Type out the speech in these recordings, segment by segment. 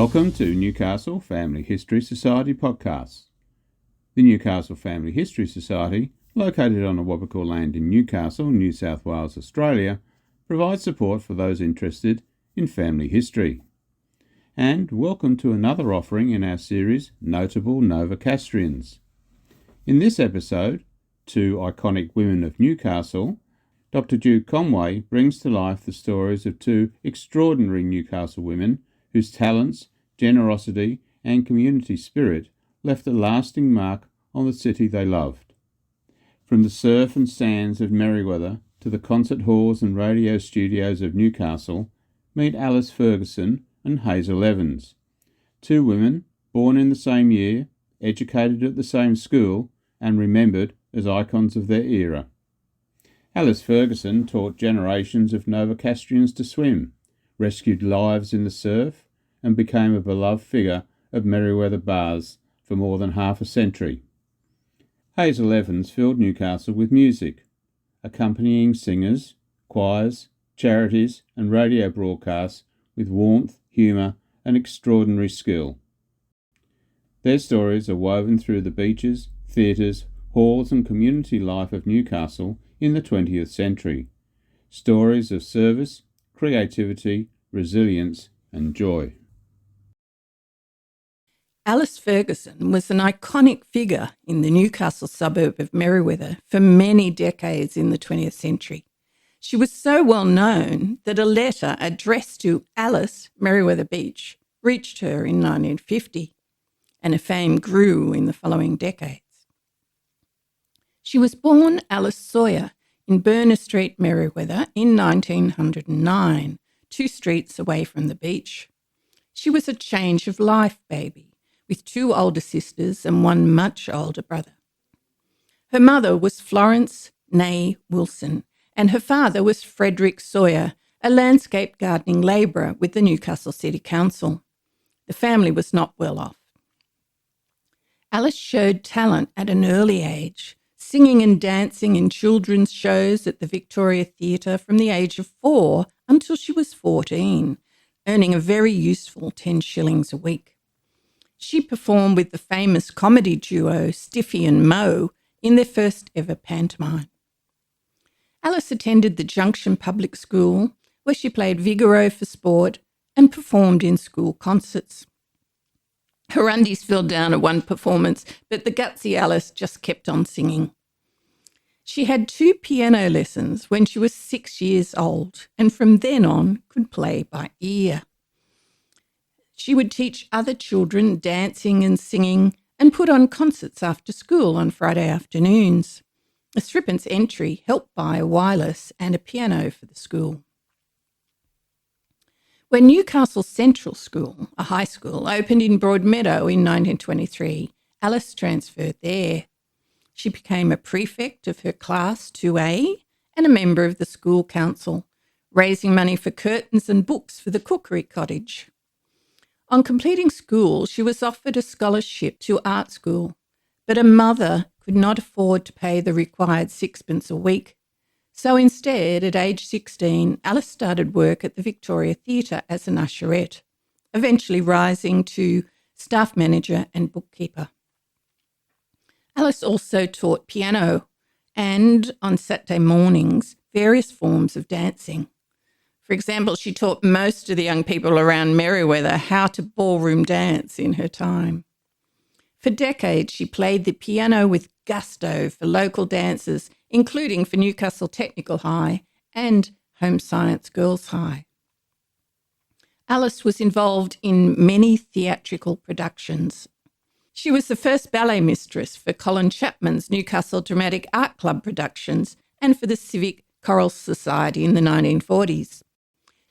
Welcome to Newcastle Family History Society podcast. The Newcastle Family History Society, located on Awabakal land in Newcastle, New South Wales, Australia, provides support for those interested in family history. And welcome to another offering in our series, Notable Novocastrians. In this episode, Two Iconic Women of Newcastle, Dr. Jude Conway brings to life the stories of two extraordinary Newcastle women whose talents, generosity and community spirit left a lasting mark on the city they loved. From the surf and sands of Merewether to the concert halls and radio studios of Newcastle, meet Alice Feguson and Hazel Evans, two women born in the same year, educated at the same school and remembered as icons of their era. Alice Feguson taught generations of Novocastrians to swim, rescued lives in the surf, and became a beloved figure of Merewether bars for more than half a century. Hazel Evans filled Newcastle with music, accompanying singers, choirs, charities and radio broadcasts with warmth, humour and extraordinary skill. Their stories are woven through the beaches, theatres, halls and community life of Newcastle in the 20th century. Stories of service, creativity, resilience and joy. Alice Feguson was an iconic figure in the Newcastle suburb of Merewether for many decades in the 20th century. She was so well known that a letter addressed to Alice, Merewether Beach, reached her in 1950, and her fame grew in the following decades. She was born Alice Sawyer in Burner Street, Merewether in 1909, 2 streets away from the beach. She was a change of life baby, with 2 older sisters and 1 much older brother. Her mother was Florence née Wilson, and her father was Frederick Sawyer, a landscape gardening labourer with the Newcastle City Council. The family was not well off. Alice showed talent at an early age, singing and dancing in children's shows at the Victoria Theatre from the age of 4 until she was 14, earning a very useful 10 shillings a week. She performed with the famous comedy duo Stiffy and Mo in their first ever pantomime. Alice attended the Junction Public School, where she played Vigoro for sport and performed in school concerts. Her undies fell down at one performance, but the gutsy Alice just kept on singing. She had 2 piano lessons when she was 6 years old, and from then on could play by ear. She would teach other children dancing and singing and put on concerts after school on Friday afternoons. A threepence entry helped buy a wireless and a piano for the school. When Newcastle Central School, a high school, opened in Broadmeadow in 1923, Alice transferred there. She became a prefect of her Class 2A and a member of the school council, raising money for curtains and books for the cookery cottage. On completing school, she was offered a scholarship to art school, but her mother could not afford to pay the required 6pence a week. So instead, at age 16, Alice started work at the Victoria Theatre as an usherette, eventually rising to staff manager and bookkeeper. Alice also taught piano and, on Saturday mornings, various forms of dancing. For example, she taught most of the young people around Merewether how to ballroom dance in her time. For decades, she played the piano with gusto for local dancers, including for Newcastle Technical High and Home Science Girls High. Alice was involved in many theatrical productions. She was the first ballet mistress for Colin Chapman's Newcastle Dramatic Art Club productions and for the Civic Choral Society in the 1940s.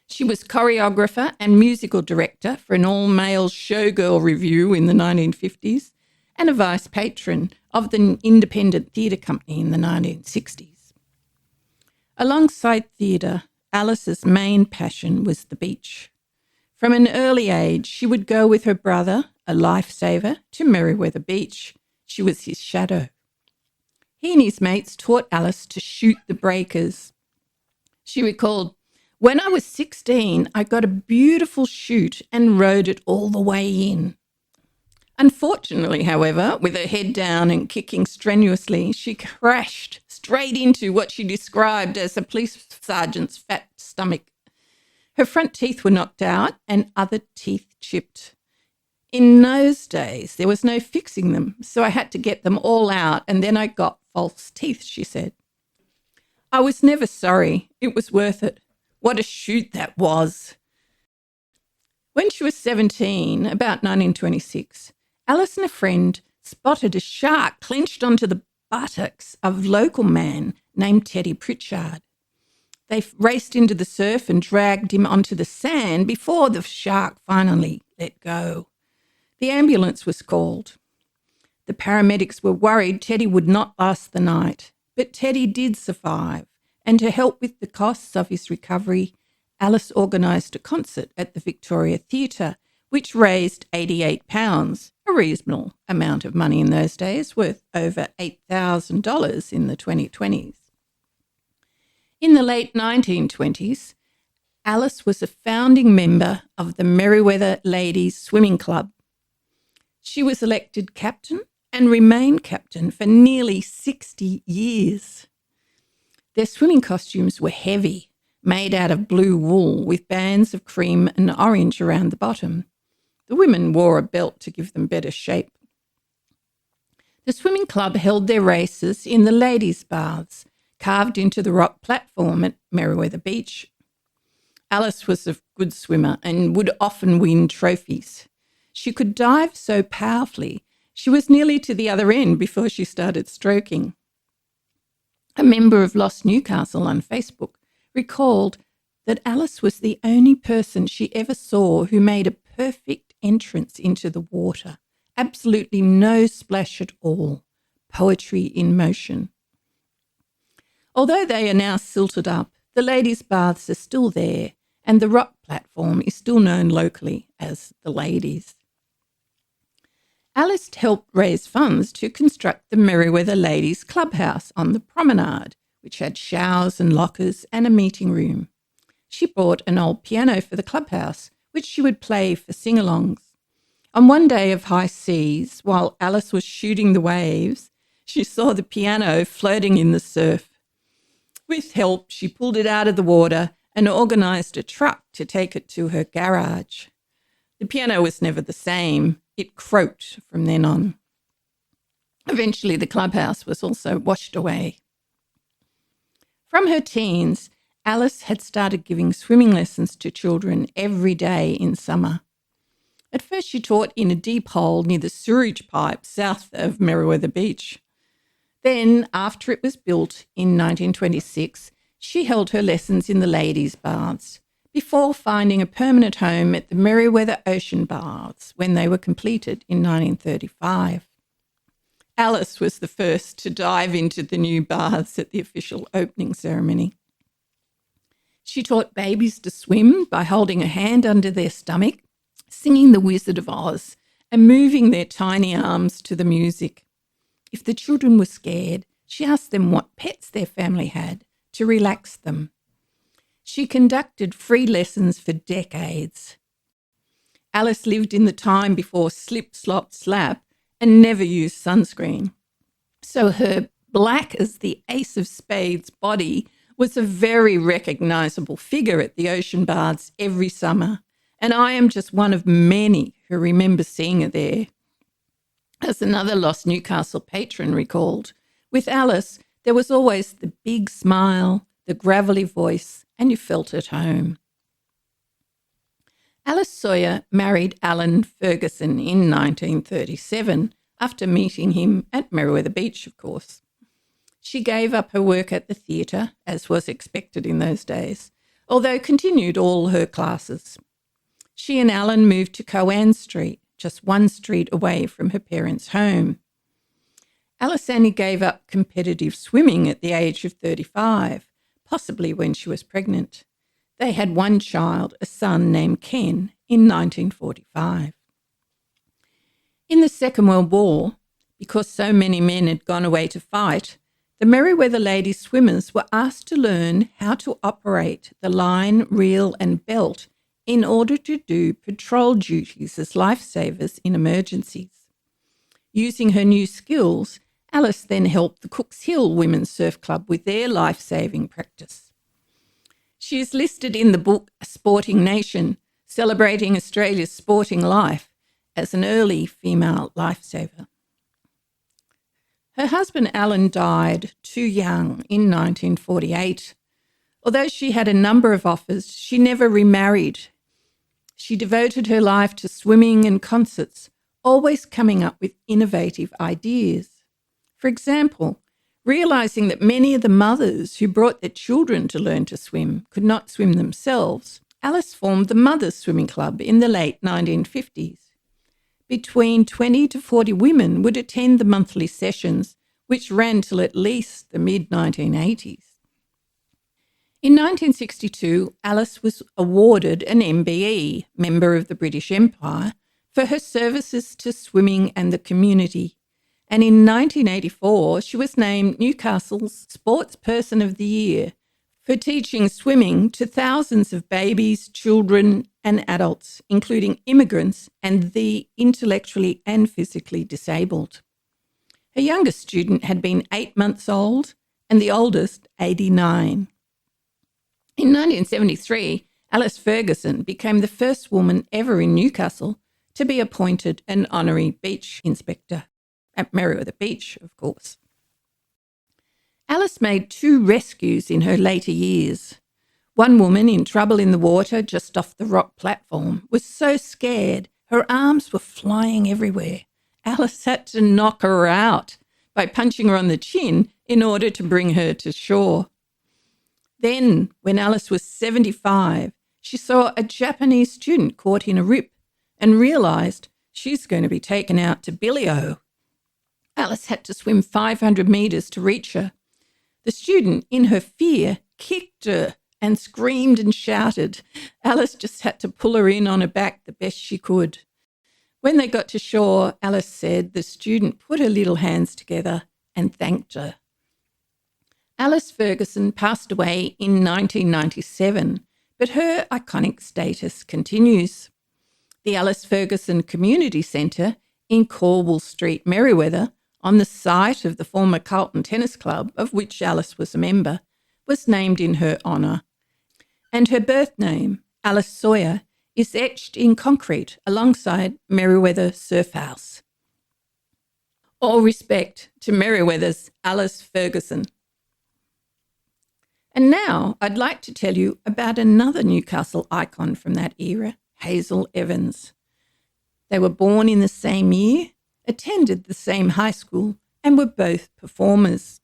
She was choreographer and musical director for an all-male showgirl revue in the 1950s and a vice patron of the Independent Theatre Company in the 1960s. Alongside theatre, Alice's main passion was the beach. From an early age, she would go with her brother, a lifesaver, to Merewether Beach. She was his shadow. He and his mates taught Alice to shoot the breakers. She recalled, When I was 16, I got a beautiful chute and rode it all the way in. Unfortunately, however, with her head down and kicking strenuously, she crashed straight into what she described as a police sergeant's fat stomach. Her front teeth were knocked out and other teeth chipped. In those days, there was no fixing them, so I had to get them all out, and then I got false teeth, she said. I was never sorry. It was worth it. What a shoot that was. When she was 17, about 1926, Alice and a friend spotted a shark clenched onto the buttocks of a local man named Teddy Pritchard. They raced into the surf and dragged him onto the sand before the shark finally let go. The ambulance was called. The paramedics were worried Teddy would not last the night, but Teddy did survive, and to help with the costs of his recovery, Alice organised a concert at the Victoria Theatre, which raised £88, a reasonable amount of money in those days, worth over $8,000 in the 2020s. In the late 1920s, Alice was a founding member of the Merewether Ladies Swimming Club. She was elected captain and remained captain for nearly 60 years. Their swimming costumes were heavy, made out of blue wool with bands of cream and orange around the bottom. The women wore a belt to give them better shape. The swimming club held their races in the ladies' baths, carved into the rock platform at Merewether Beach. Alice was a good swimmer and would often win trophies. She could dive so powerfully, she was nearly to the other end before she started stroking. A member of Lost Newcastle on Facebook recalled that Alice was the only person she ever saw who made a perfect entrance into the water. Absolutely no splash at all. Poetry in motion. Although they are now silted up, the ladies' baths are still there, and the rock platform is still known locally as the Ladies. Alice helped raise funds to construct the Merewether Ladies Clubhouse on the promenade, which had showers and lockers and a meeting room. She bought an old piano for the clubhouse, which she would play for sing-alongs. On one day of high seas, while Alice was shooting the waves, she saw the piano floating in the surf. With help, she pulled it out of the water and organised a truck to take it to her garage. The piano was never the same. It croaked from then on. Eventually, the clubhouse was also washed away. From her teens, Alice had started giving swimming lessons to children every day in summer. At first, she taught in a deep hole near the sewage pipe south of Merewether Beach. Then, after it was built in 1926, she held her lessons in the ladies' baths, before finding a permanent home at the Merewether Ocean Baths when they were completed in 1935. Alice was the first to dive into the new baths at the official opening ceremony. She taught babies to swim by holding a hand under their stomach, singing The Wizard of Oz, and moving their tiny arms to the music. If the children were scared, she asked them what pets their family had to relax them. She conducted free lessons for decades. Alice lived in the time before slip, slop, slap and never used sunscreen. So her black as the ace of spades body was a very recognisable figure at the ocean baths every summer, and I am just one of many who remember seeing her there. As another Lost Newcastle patron recalled, with Alice there was always the big smile, the gravelly voice, and you felt at home. Alice Sawyer married Alan Feguson in 1937 after meeting him at Merewether Beach, of course. She gave up her work at the theatre, as was expected in those days, although continued all her classes. She and Alan moved to Coan Street, just one street away from her parents' home. Alice Annie gave up competitive swimming at the age of 35, possibly when she was pregnant. They had one child, a son named Ken, in 1945. In the Second World War, because so many men had gone away to fight, the Merewether lady swimmers were asked to learn how to operate the line, reel and belt in order to do patrol duties as lifesavers in emergencies. Using her new skills, Alice then helped the Cooks Hill Women's Surf Club with their life-saving practice. She is listed in the book A Sporting Nation, celebrating Australia's sporting life, as an early female lifesaver. Her husband Alan died too young in 1948. Although she had a number of offers, she never remarried. She devoted her life to swimming and concerts, always coming up with innovative ideas. For example, realising that many of the mothers who brought their children to learn to swim could not swim themselves, Alice formed the Mothers Swimming Club in the late 1950s. Between 20 to 40 women would attend the monthly sessions, which ran till at least the mid-1980s. In 1962, Alice was awarded an MBE, Member of the British Empire, for her services to swimming and the community. And in 1984, she was named Newcastle's Sportsperson of the Year for teaching swimming to thousands of babies, children and adults, including immigrants and the intellectually and physically disabled. Her youngest student had been 8 months old and the oldest 89. In 1973, Alice Feguson became the first woman ever in Newcastle to be appointed an honorary beach inspector, at Merewether Beach, of course. Alice made 2 rescues in her later years. One woman in trouble in the water just off the rock platform was so scared her arms were flying everywhere. Alice had to knock her out by punching her on the chin in order to bring her to shore. Then, when Alice was 75, she saw a Japanese student caught in a rip and realised she's going to be taken out to Billy-O. Alice had to swim 500 metres to reach her. The student, in her fear, kicked her and screamed and shouted. Alice just had to pull her in on her back the best she could. When they got to shore, Alice said the student put her little hands together and thanked her. Alice Feguson passed away in 1997, but her iconic status continues. The Alice Feguson Community Centre in Corwell Street, Merewether, on the site of the former Carlton Tennis Club, of which Alice was a member, was named in her honour. And her birth name, Alice Sawyer, is etched in concrete alongside Merewether Surf House. All respect to Merewether's Alice Feguson. And now I'd like to tell you about another Newcastle icon from that era, Hazel Evans. They were born in the same year, attended the same high school, and were both performers.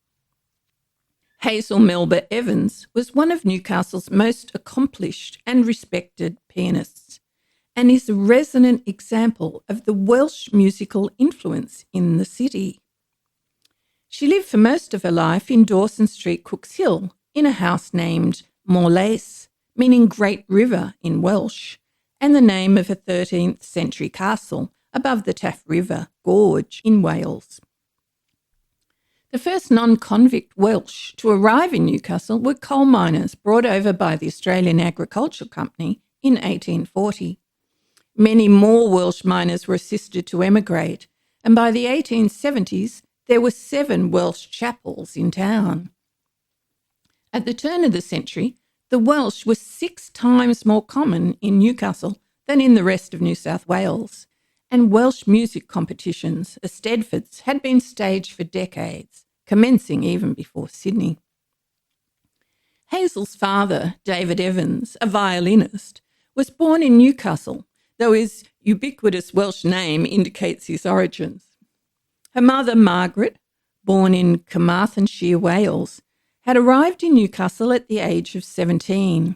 Hazel Melba Evans was one of Newcastle's most accomplished and respected pianists, and is a resonant example of the Welsh musical influence in the city. She lived for most of her life in Dawson Street, Cooks Hill, in a house named Morlaes, meaning Great River in Welsh, and the name of a 13th century castle above the Taff River Gorge in Wales. The first non-convict Welsh to arrive in Newcastle were coal miners brought over by the Australian Agricultural Company in 1840. Many more Welsh miners were assisted to emigrate, and by the 1870s there were 7 Welsh chapels in town. At the turn of the century, the Welsh were 6 times more common in Newcastle than in the rest of New South Wales, and Welsh music competitions, Eisteddfods, had been staged for decades, commencing even before Sydney. Hazel's father, David Evans, a violinist, was born in Newcastle, though his ubiquitous Welsh name indicates his origins. Her mother, Margaret, born in Carmarthenshire, Wales, had arrived in Newcastle at the age of 17.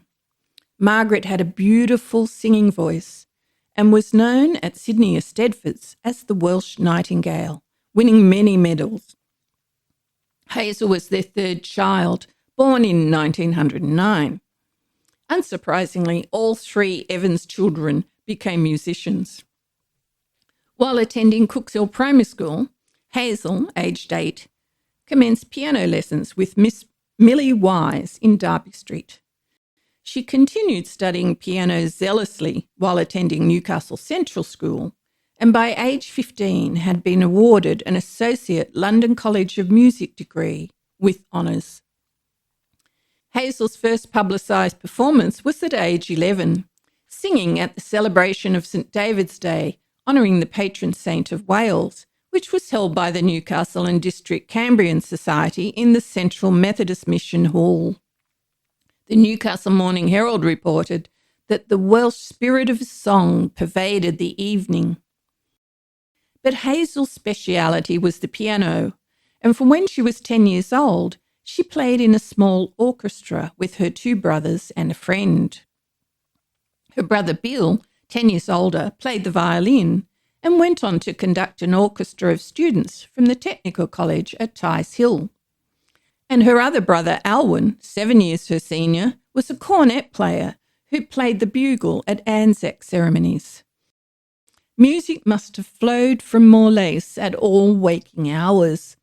Margaret had a beautiful singing voice and was known at Sydney Eisteddfods as the Welsh Nightingale, winning many medals. Hazel was their 3rd child, born in 1909. Unsurprisingly, all 3 Evans children became musicians. While attending Cooks Hill Primary School, Hazel, aged 8, commenced piano lessons with Miss Millie Wise in Derby Street. She continued studying piano zealously while attending Newcastle Central School, and by age 15 had been awarded an Associate London College of Music degree with honours. Hazel's first publicised performance was at age 11, singing at the celebration of St David's Day, honouring the patron saint of Wales, which was held by the Newcastle and District Cambrian Society in the Central Methodist Mission Hall. The Newcastle Morning Herald reported that the Welsh spirit of song pervaded the evening. But Hazel's speciality was the piano, and from when she was 10 years old, she played in a small orchestra with her two brothers and a friend. Her brother Bill, 10 years older, played the violin and went on to conduct an orchestra of students from the Technical College at Tice Hill. And her other brother, Alwyn, 7 years her senior, was a cornet player who played the bugle at Anzac ceremonies. Music must have flowed from Morlace at all waking hours.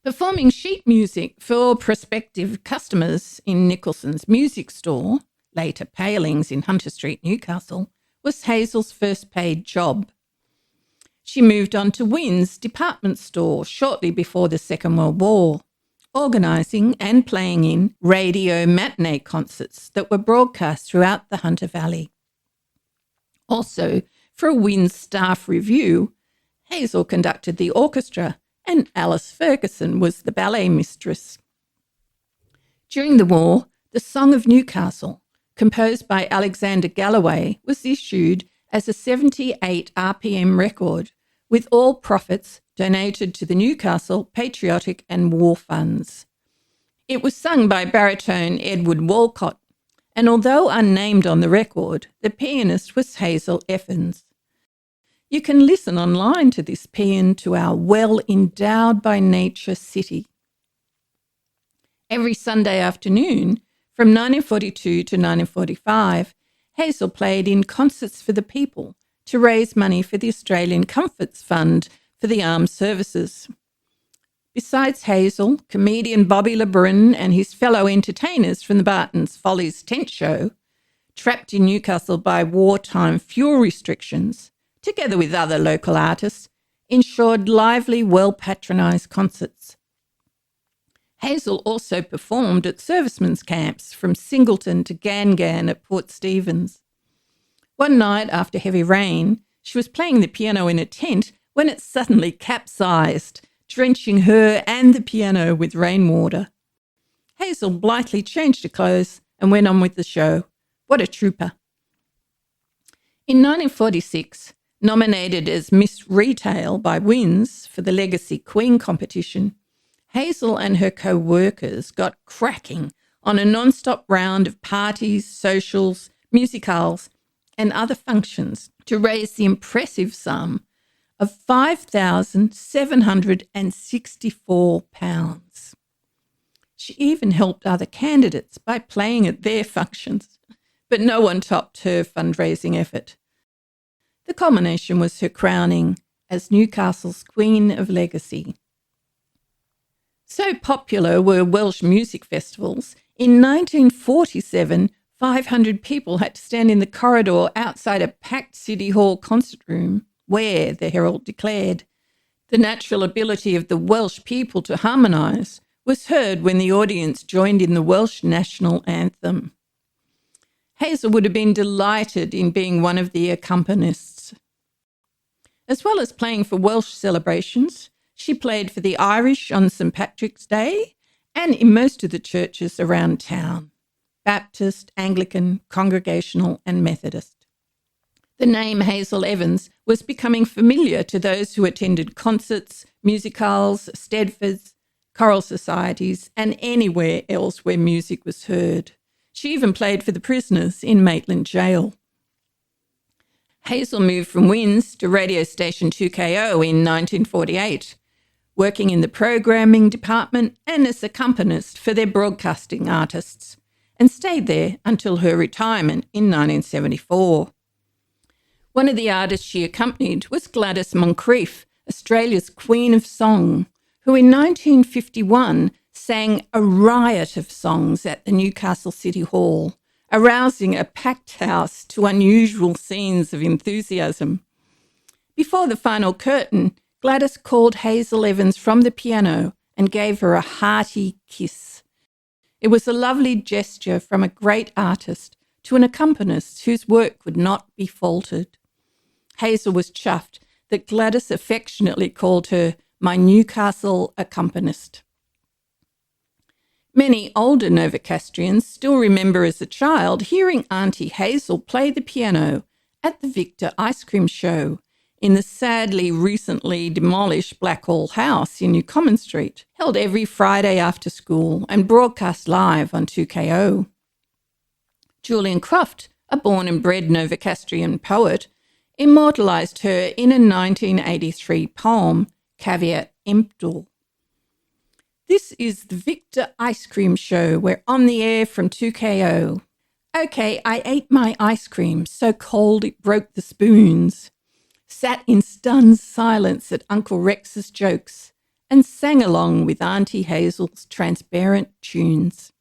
Performing sheet music for prospective customers in Nicholson's music store, later Palings in Hunter Street, Newcastle, was Hazel's first paid job. She moved on to Wynn's department store shortly before the Second World War, organising and playing in radio matinee concerts that were broadcast throughout the Hunter Valley. Also, for a Wynn's staff review, Hazel conducted the orchestra and Alice Feguson was the ballet mistress. During the war, the Song of Newcastle, composed by Alexander Galloway, was issued as a 78 RPM record, with all profits donated to the Newcastle Patriotic and War Funds. It was sung by baritone Edward Walcott, and although unnamed on the record, the pianist was Hazel Evans. You can listen online to this paean to our well-endowed by nature city. Every Sunday afternoon, from 1942 to 1945, Hazel played in concerts for the people to raise money for the Australian Comforts Fund for the Armed Services. Besides Hazel, comedian Bobby LeBrun and his fellow entertainers from the Barton's Follies tent show, trapped in Newcastle by wartime fuel restrictions, together with other local artists, ensured lively, well-patronised concerts. Hazel also performed at servicemen's camps from Singleton to Gangan at Port Stephens. One night after heavy rain, she was playing the piano in a tent when it suddenly capsized, drenching her and the piano with rainwater. Hazel blithely changed her clothes and went on with the show. What a trooper. In 1946, nominated as Miss Retail by Wynn's for the Legacy Queen competition, Hazel and her co-workers got cracking on a non-stop round of parties, socials, musicals, and other functions to raise the impressive sum of £5,764. She even helped other candidates by playing at their functions, but no one topped her fundraising effort. The culmination was her crowning as Newcastle's Queen of Legacy. So popular were Welsh music festivals, in 1947, 500 people had to stand in the corridor outside a packed City Hall concert room where, the Herald declared, the natural ability of the Welsh people to harmonise was heard when the audience joined in the Welsh national anthem. Hazel would have been delighted in being one of the accompanists. As well as playing for Welsh celebrations, she played for the Irish on St Patrick's Day and in most of the churches around town: Baptist, Anglican, Congregational and Methodist. The name Hazel Evans was becoming familiar to those who attended concerts, musicals, Stedfords, choral societies and anywhere else where music was heard. She even played for the prisoners in Maitland Jail. Hazel moved from Wynn's to radio station 2KO in 1948, working in the programming department and as accompanist for their broadcasting artists, and stayed there until her retirement in 1974. One of the artists she accompanied was Gladys Moncrief, Australia's Queen of Song, who in 1951 sang a riot of songs at the Newcastle City Hall, arousing a packed house to unusual scenes of enthusiasm. Before the final curtain, Gladys called Hazel Evans from the piano and gave her a hearty kiss. It was a lovely gesture from a great artist to an accompanist whose work could not be faulted. Hazel was chuffed that Gladys affectionately called her my Newcastle accompanist. Many older Novocastrians still remember as a child hearing Auntie Hazel play the piano at the Victor Ice Cream Show in the sadly recently demolished Blackhall House in New Common Street, held every Friday after school and broadcast live on 2KO. Julian Croft, a born and bred Novocastrian poet, immortalised her in a 1983 poem, Caveat Emptor. This is the Victor Ice Cream Show. We're on the air from 2KO. Okay, I ate my ice cream, so cold it broke the spoons. Sat in stunned silence at Uncle Rex's jokes and sang along with Auntie Hazel's transparent tunes.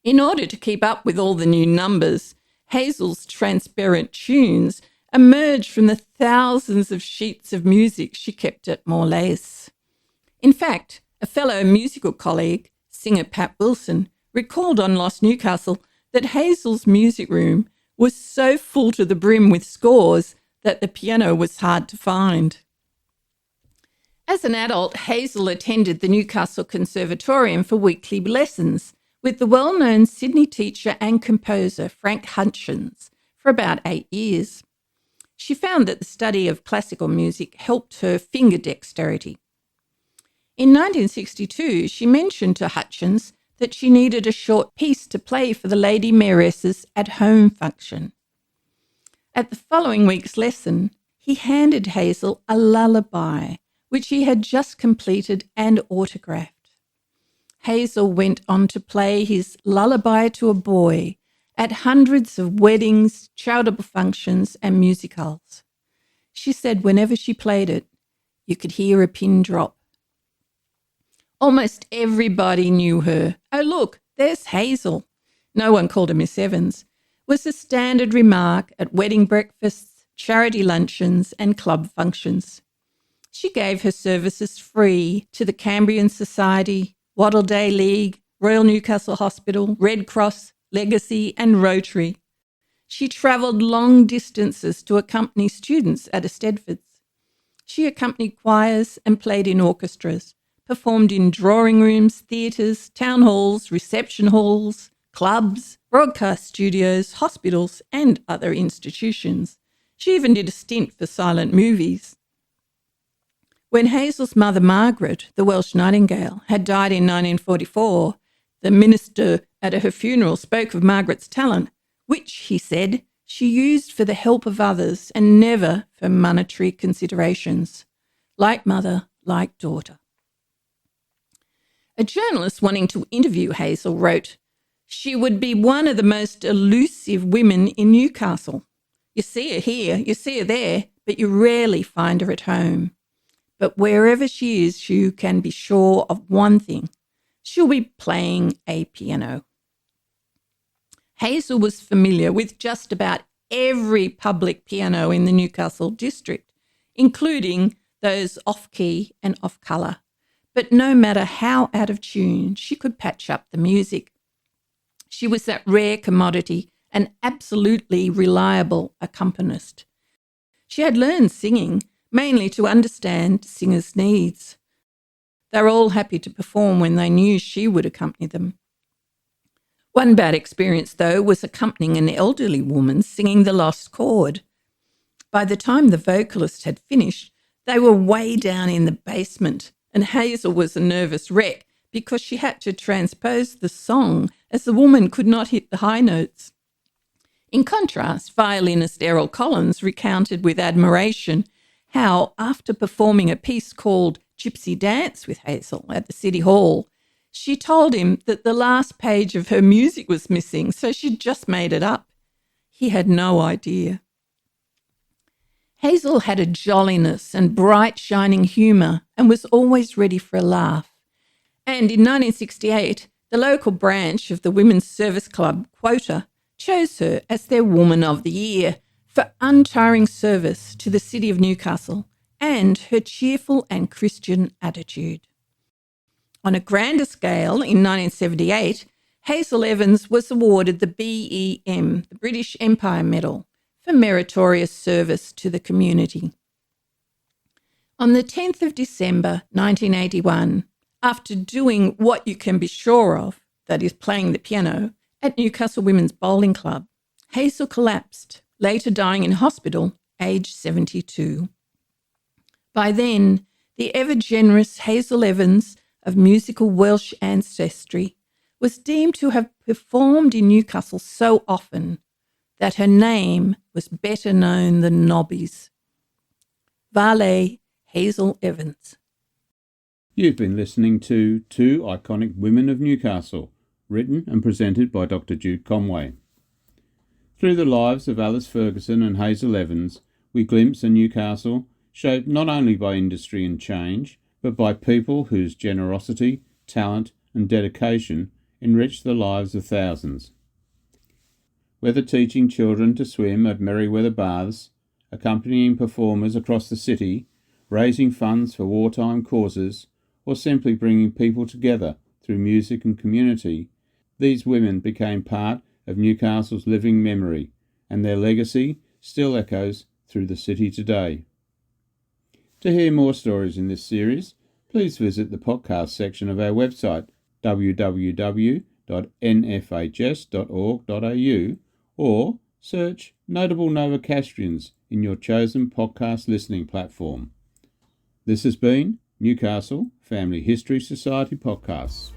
In order to keep up with all the new numbers, Hazel's transparent tunes emerged from the thousands of sheets of music she kept at Morlaix. In fact, a fellow musical colleague, singer Pat Wilson, recalled on Lost Newcastle that Hazel's music room was so full to the brim with scores that the piano was hard to find. As an adult, Hazel attended the Newcastle Conservatorium for weekly lessons with the well-known Sydney teacher and composer Frank Hutchins for about 8 years. She found that the study of classical music helped her finger dexterity. In 1962, she mentioned to Hutchins that she needed a short piece to play for the Lady Mayoress's at-home function. At the following week's lesson, he handed Hazel a lullaby, which he had just completed and autographed. Hazel went on to play his Lullaby to a Boy at hundreds of weddings, charitable functions and musicals. She said whenever she played it, you could hear a pin drop. Almost everybody knew her. Oh, look, there's Hazel. No one called her Miss Evans. Was a standard remark at wedding breakfasts, charity luncheons and club functions. She gave her services free to the Cambrian Society, Wattle Day League, Royal Newcastle Hospital, Red Cross, Legacy and Rotary. She travelled long distances to accompany students at Eisteddfods. She accompanied choirs and played in orchestras, performed in drawing rooms, theatres, town halls, reception halls, clubs, broadcast studios, hospitals and other institutions. She even did a stint for silent movies. When Hazel's mother, Margaret, the Welsh Nightingale, had died in 1944, the minister at her funeral spoke of Margaret's talent, which, he said, she used for the help of others and never for monetary considerations. Like mother, like daughter. A journalist wanting to interview Hazel wrote, "She would be one of the most elusive women in Newcastle. You see her here, you see her there, but you rarely find her at home. But wherever she is, you can be sure of one thing. She'll be playing a piano." Hazel was familiar with just about every public piano in the Newcastle district, including those off-key and off-colour. But no matter how out of tune, she could patch up the music. She was that rare commodity, an absolutely reliable accompanist. She had learned singing, mainly to understand singers' needs. They were all happy to perform when they knew she would accompany them. One bad experience, though, was accompanying an elderly woman singing the lost chord. By the time the vocalist had finished, they were way down in the basement, and Hazel was a nervous wreck because she had to transpose the song as the woman could not hit the high notes. In contrast, violinist Errol Collins recounted with admiration how, after performing a piece called Gypsy Dance with Hazel at the City Hall, she told him that the last page of her music was missing, so she'd just made it up. He had no idea. Hazel had a jolliness and bright, shining humour and was always ready for a laugh. And in 1968, the local branch of the Women's Service Club, Quota, chose her as their Woman of the Year for untiring service to the city of Newcastle and her cheerful and Christian attitude. On a grander scale, in 1978, Hazel Evans was awarded the BEM, the British Empire Medal, for meritorious service to the community. On the 10th of December 1981, after doing what you can be sure of, that is playing the piano, at Newcastle Women's Bowling Club, Hazel collapsed, later dying in hospital, aged 72. By then, the ever-generous Hazel Evans, of musical Welsh ancestry, was deemed to have performed in Newcastle so often that her name was better known than Nobby's. Vale Hazel Evans. You've been listening to Two Iconic Women of Newcastle, written and presented by Dr. Jude Conway. Through the lives of Alice Feguson and Hazel Evans, we glimpse a Newcastle shaped not only by industry and change, but by people whose generosity, talent and dedication enriched the lives of thousands. Whether teaching children to swim at Merriweather Baths, accompanying performers across the city, raising funds for wartime causes, or simply bringing people together through music and community, these women became part of Newcastle's living memory, and their legacy still echoes through the city today. To hear more stories in this series, please visit the podcast section of our website, www.nfhs.org.au, or search Notable Novocastrians in your chosen podcast listening platform. This has been Newcastle Family History Society Podcasts.